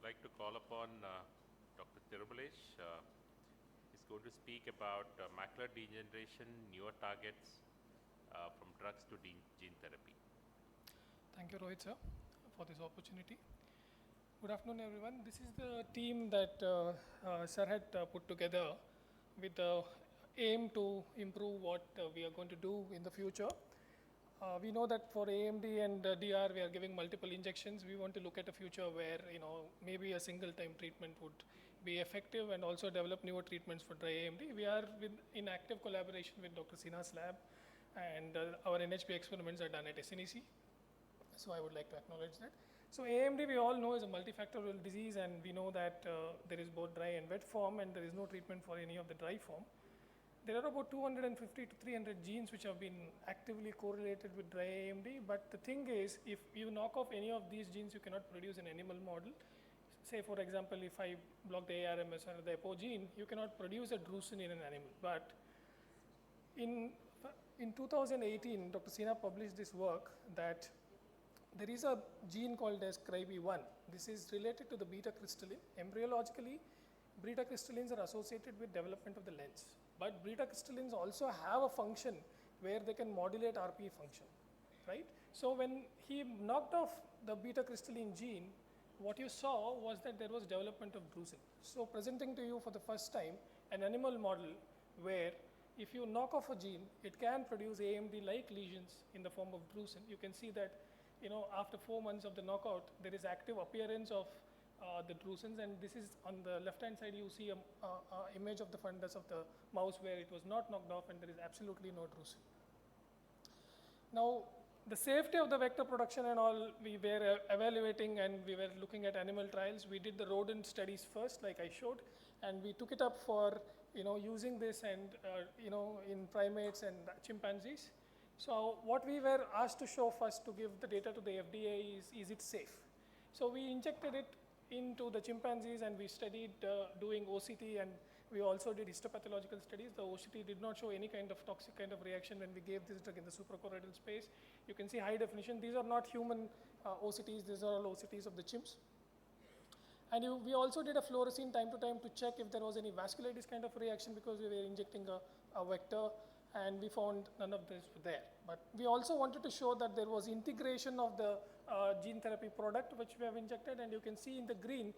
like to call upon Dr. Thirumalesh. He's going to speak about macular degeneration, newer targets from drugs to gene therapy. Thank you, Rohit sir, for this opportunity. Good afternoon, everyone. This is the team that sir had put together with the aim to improve what we are going to do in the future. We know that for AMD and DR, we are giving multiple injections. We want to look at a future where maybe a single-time treatment would be effective, and also develop newer treatments for dry AMD. We are in active collaboration with Dr. Sinha's lab, and our NHP experiments are done at SNEC. So I would like to acknowledge that. So AMD, we all know, is a multifactorial disease, and we know that there is both dry and wet form, and there is no treatment for any of the dry form. There are about 250 to 300 genes which have been actively correlated with dry AMD, but the thing is, if you knock off any of these genes, you cannot produce an animal model. Say, for example, if I block the ARMS or the APO gene, you cannot produce a drusen in an animal. But in 2018, Dr. Sinha published this work that there is a gene called as CRYB1. This is related to the beta crystallin. Embryologically, beta crystallins are associated with development of the lens. But beta crystallins also have a function where they can modulate RPE function, right? So when he knocked off the beta crystalline gene, what you saw was that there was development of drusen. So presenting to you for the first time an animal model where if you knock off a gene, it can produce AMD-like lesions in the form of drusen. You can see that after 4 months of the knockout, there is active appearance of the drusens, and this is on the left-hand side. You see a image of the fundus of the mouse where it was not knocked off, and there is absolutely no drusen. Now, the safety of the vector production and all, we were evaluating, and we were looking at animal trials. We did the rodent studies first, like I showed, and we took it up for using this and in primates and chimpanzees. So what we were asked to show first to give the data to the FDA is it safe? So we injected it into the chimpanzees, and we studied doing OCT, and we also did histopathological studies. The OCT did not show any kind of toxic kind of reaction when we gave this drug in the suprachoroidal space. You can see high definition. These are not human OCTs. These are all OCTs of the chimps. And we also did a fluorescein time to time to check if there was any vasculitis kind of reaction, because we were injecting a vector, and we found none of this there. But we also wanted to show that there was integration of the gene therapy product which we have injected, and you can see in the green,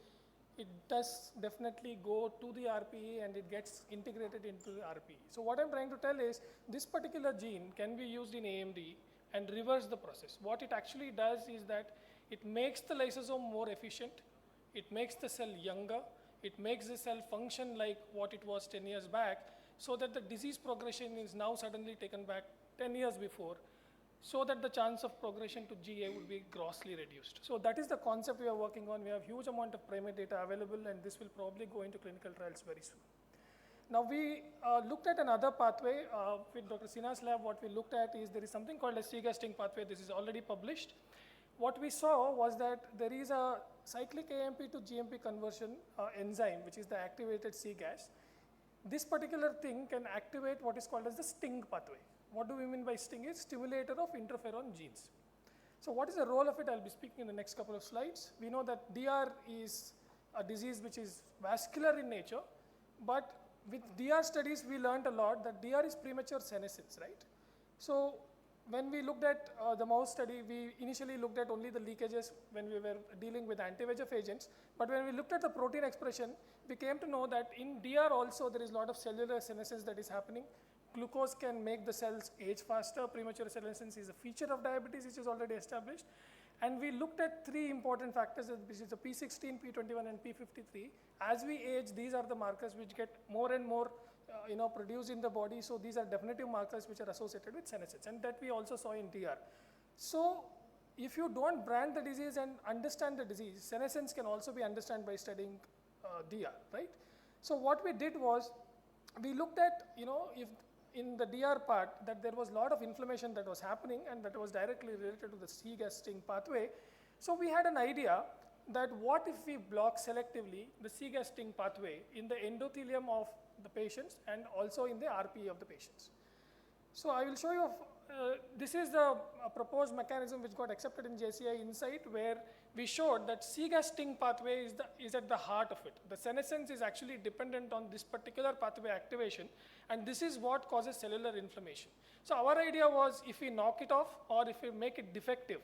it does definitely go to the RPE and it gets integrated into the RPE. So what I'm trying to tell is this particular gene can be used in AMD and reverse the process. What it actually does is that it makes the lysosome more efficient, it makes the cell younger, it makes the cell function like what it was 10 years back, so that the disease progression is now suddenly taken back 10 years before, so that the chance of progression to GA would be grossly reduced. So that is the concept we are working on. We have huge amount of primate data available, and this will probably go into clinical trials very soon. Now we looked at another pathway with Dr. Sinha's lab. What we looked at is there is something called a C-gasting pathway. This is already published. What we saw was that there is a cyclic AMP to GMP conversion enzyme, which is the activated C-gas. This particular thing can activate what is called as the STING pathway. What do we mean by STING? Is stimulator of interferon genes. So what is the role of it? I'll be speaking in the next couple of slides. We know that DR is a disease which is vascular in nature, but with DR studies, we learned a lot that DR is premature senescence, right? So when we looked at the mouse study, we initially looked at only the leakages when we were dealing with anti-VEGF agents. But when we looked at the protein expression, we came to know that in DR also there is a lot of cellular senescence that is happening. Glucose can make the cells age faster. Premature senescence is a feature of diabetes which is already established. And we looked at 3 important factors, which is the P16, P21, and P53. As we age, these are the markers which get more and more produced in the body. So these are definitive markers which are associated with senescence, and that we also saw in DR. So if you don't brand the disease and understand the disease, senescence can also be understood by studying DR, right? So what we did was we looked at, if in the DR part that there was a lot of inflammation that was happening, and that was directly related to the C-gasting pathway. So we had an idea that what if we block selectively the C-gasting pathway in the endothelium of the patients and also in the RPE of the patients. So I will show you this is the proposed mechanism which got accepted in JCI Insight, where we showed that cGAS sting pathway is at the heart of it. The senescence is actually dependent on this particular pathway activation, and this is what causes cellular inflammation. So our idea was, if we knock it off or if we make it defective,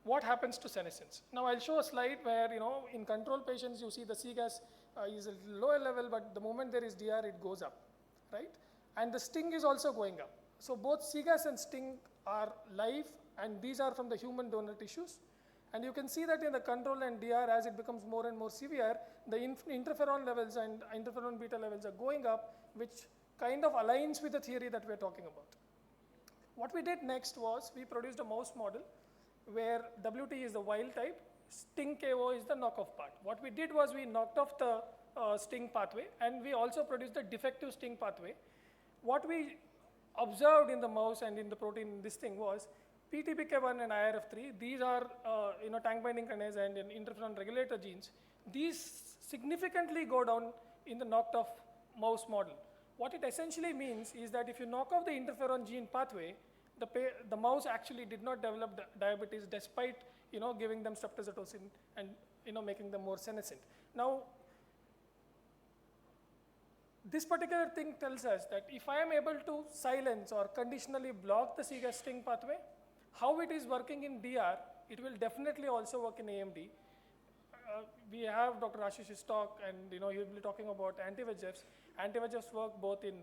what happens to senescence? Now I'll show a slide where, in control patients, you see the cGAS is a lower level, but the moment there is DR, it goes up, right? And the sting is also going up. So both cGAS and sting are live, and these are from the human donor tissues. And you can see that in the control and DR, as it becomes more and more severe, the interferon levels and interferon beta levels are going up, which kind of aligns with the theory that we're talking about. What we did next was we produced a mouse model where WT is the wild type, sting KO is the knockoff part. What we did was we knocked off the sting pathway, and we also produced the defective sting pathway. What we observed in the mouse and in the protein in this thing was PTPK1 and IRF3, these are tank binding kinase and interferon regulator genes. These significantly go down in the knocked off mouse model. What it essentially means is that if you knock off the interferon gene pathway, the mouse actually did not develop diabetes despite giving them streptozotocin and making them more senescent. Now, this particular thing tells us that if I am able to silence or conditionally block the cGAS sting pathway, how it is working in DR, it will definitely also work in AMD. We have Dr. Ashish's talk, and he will be talking about anti-VEGFs. Anti-VEGFs work both in,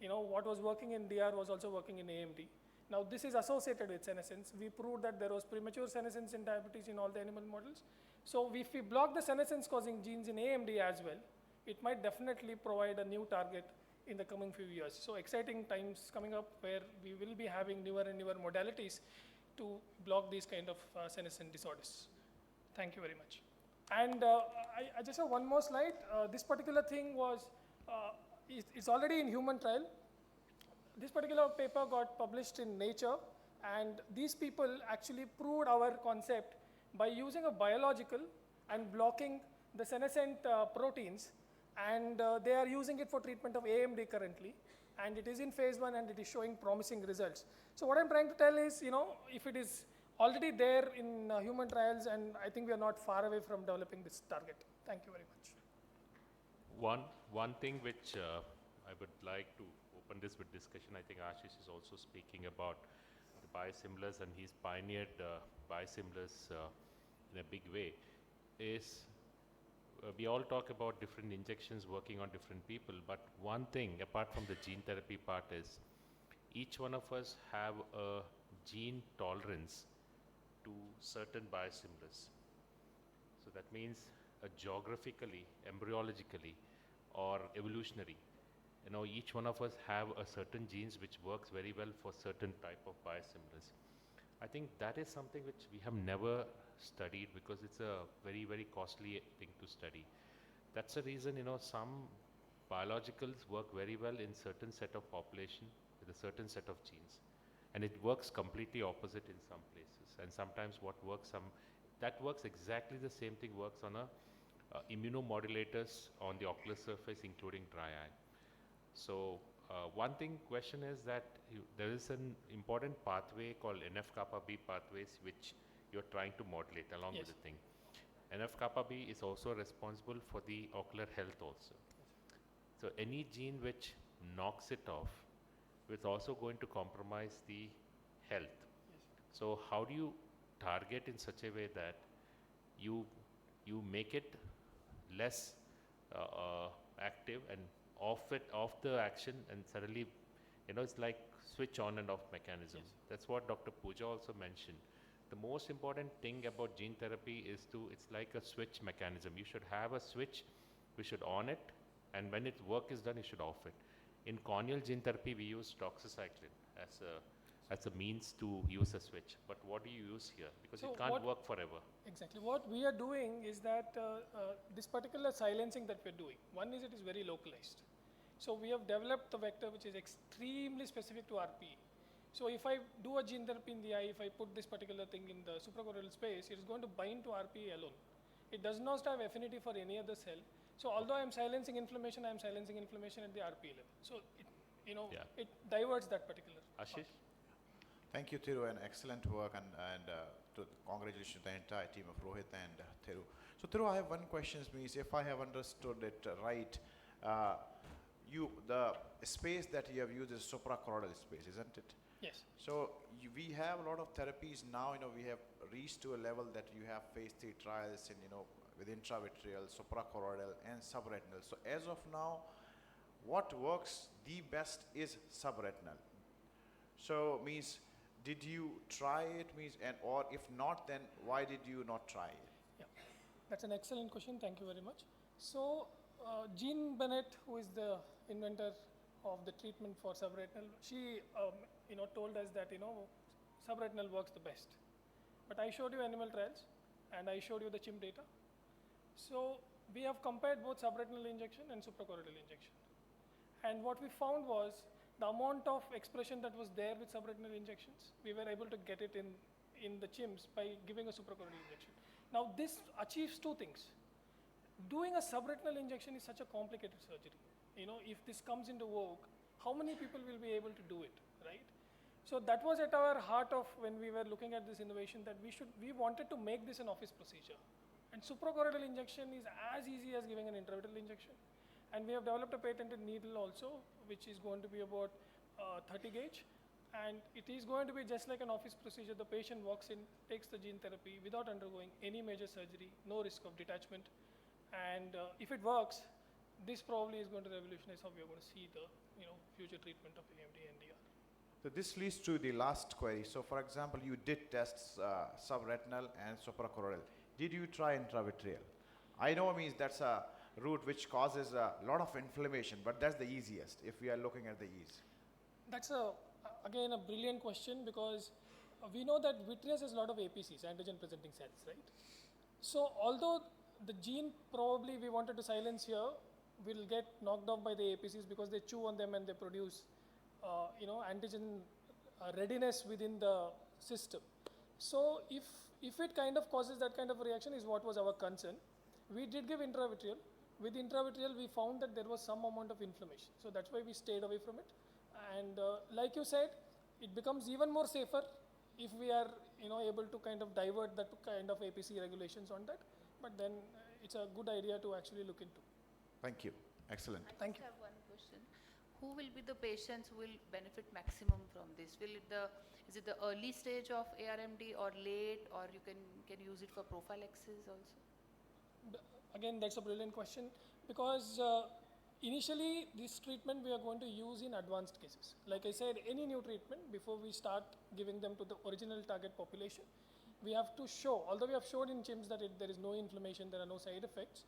what was working in DR was also working in AMD. Now this is associated with senescence. We proved that there was premature senescence in diabetes in all the animal models. So if we block the senescence causing genes in AMD as well, it might definitely provide a new target in the coming few years. So exciting times coming up where we will be having newer and newer modalities to block these kind of senescent disorders. Thank you very much. And I just have one more slide. This particular thing was, it's already in human trial. This particular paper got published in Nature, and these people actually proved our concept by using a biological and blocking the senescent proteins, and they are using it for treatment of AMD currently, and it is in phase 1 and it is showing promising results. So what I'm trying to tell is, if it is already there in human trials, and I think we are not far away from developing this target. Thank you very much. One thing which I would like to open this with discussion, I think Ashish is also speaking about the biosimilars, and he's pioneered biosimilars in a big way, is we all talk about different injections working on different people, but one thing apart from the gene therapy part is each one of us have a gene tolerance to certain biosimilars. So that means geographically, embryologically, or evolutionary, each one of us have a certain genes which works very well for certain type of biosimilars. I think that is something which we have never studied because it's a very, very costly thing to study. That's the reason, some biologicals work very well in certain set of population with a certain set of genes. And it works completely opposite in some places. And sometimes what works, that works exactly the same thing works on immunomodulators on the ocular surface, including dry eye. So one question is that there is an important pathway called NF-kappa-B pathways which you're trying to modulate along with the thing. NF-kappa-B is also responsible for the ocular health also. So any gene which knocks it off is also going to compromise the health. So how do you target in such a way that you make it less active and off the action, and suddenly it's like switch on and off mechanism. That's what Dr. Pooja also mentioned. The most important thing about gene therapy is it's like a switch mechanism. You should have a switch, we should on it, and when its work is done, you should off it. In corneal gene therapy, we use doxycycline as a means to use a switch. But what do you use here? Because it can't work forever. Exactly. What we are doing is that this particular silencing that we're doing, one is it is very localized. So we have developed a vector which is extremely specific to RPE. So if I do a gene therapy in the eye, if I put this particular thing in the suprachoroidal space, it is going to bind to RPE alone. It does not have affinity for any other cell. So although I am silencing inflammation, I am silencing inflammation at the RPE level. So it diverts that particular. Ashish? Thank you, Thiru, and excellent work, and congratulations to the entire team of Rohit and Thiru. So, Thiru, I have one question. Means, if I have understood it right, uh, the space that you have used is suprachoroidal space, isn't it? Yes. So we have a lot of therapies now. We have reached to a level that you have phase 3 trials in with intravitreal, suprachoroidal, and subretinal. So as of now, what works the best is subretinal. So means, did you try it? Means, and or if not, then why did you not try it? Yeah, that's an excellent question. Thank you very much. So, Jean Bennett, who is the inventor of the treatment for subretinal, she told us that subretinal works the best. But I showed you animal trials, and I showed you the chimp data. So we have compared both subretinal injection and suprachoroidal injection, and what we found was the amount of expression that was there with subretinal injections, we were able to get it in the chimps by giving a suprachoroidal injection. Now this achieves two things. Doing a subretinal injection is such a complicated surgery. If this comes into vogue, how many people will be able to do it, right? So that was at our heart of when we were looking at this innovation, that we wanted to make this an office procedure. And suprachoroidal injection is as easy as giving an intravitreal injection. And we have developed a patented needle also, which is going to be about 30 gauge. And it is going to be just like an office procedure. The patient walks in, takes the gene therapy without undergoing any major surgery, no risk of detachment. And if it works, this probably is going to revolutionize how we are going to see the future treatment of AMD and DR. So this leads to the last query. So for example, you did test subretinal and suprachoroidal. Did you try intravitreal? I know means that's a route which causes a lot of inflammation, but that's the easiest if we are looking at the ease. That's again a brilliant question, because we know that vitreous has a lot of APCs, antigen presenting cells, right? So although the gene probably we wanted to silence here will get knocked off by the APCs because they chew on them and they produce antigen readiness within the system. So if it kind of causes that kind of a reaction is what was our concern. We did give intravitreal. With intravitreal, we found that there was some amount of inflammation. So that's why we stayed away from it. And like you said, it becomes even more safer if we are able to kind of divert that kind of APC regulations on that. But then it's a good idea to actually look into. Thank you. Excellent. Thank you. I have one question. Who will be the patients who will benefit maximum from this? Is it the early stage of ARMD or late, or you can use it for prophylaxis also? Again, that's a brilliant question, because initially this treatment we are going to use in advanced cases. Like I said, any new treatment, before we start giving them to the original target population, we have to show, although we have shown in chimps that there is no inflammation, there are no side effects.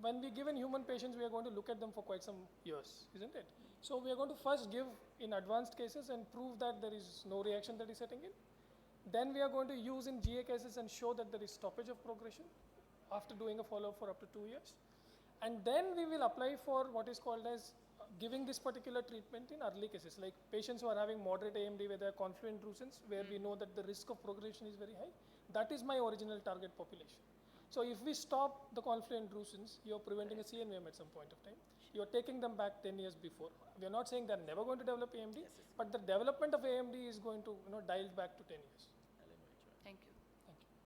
When we give in human patients, we are going to look at them for quite some years, isn't it? So we are going to first give in advanced cases and prove that there is no reaction that is setting in. Then we are going to use in GA cases and show that there is stoppage of progression after doing a follow-up for up to 2 years. And then we will apply for what is called as giving this particular treatment in early cases, like patients who are having moderate AMD where there are confluent drusen, where we know that the risk of progression is very high. That is my original target population. So if we stop the confluent drusens, you are preventing a CNVM at some point of time. You are taking them back 10 years before. We are not saying they are never going to develop AMD, but the development of AMD is going to dial back to 10 years.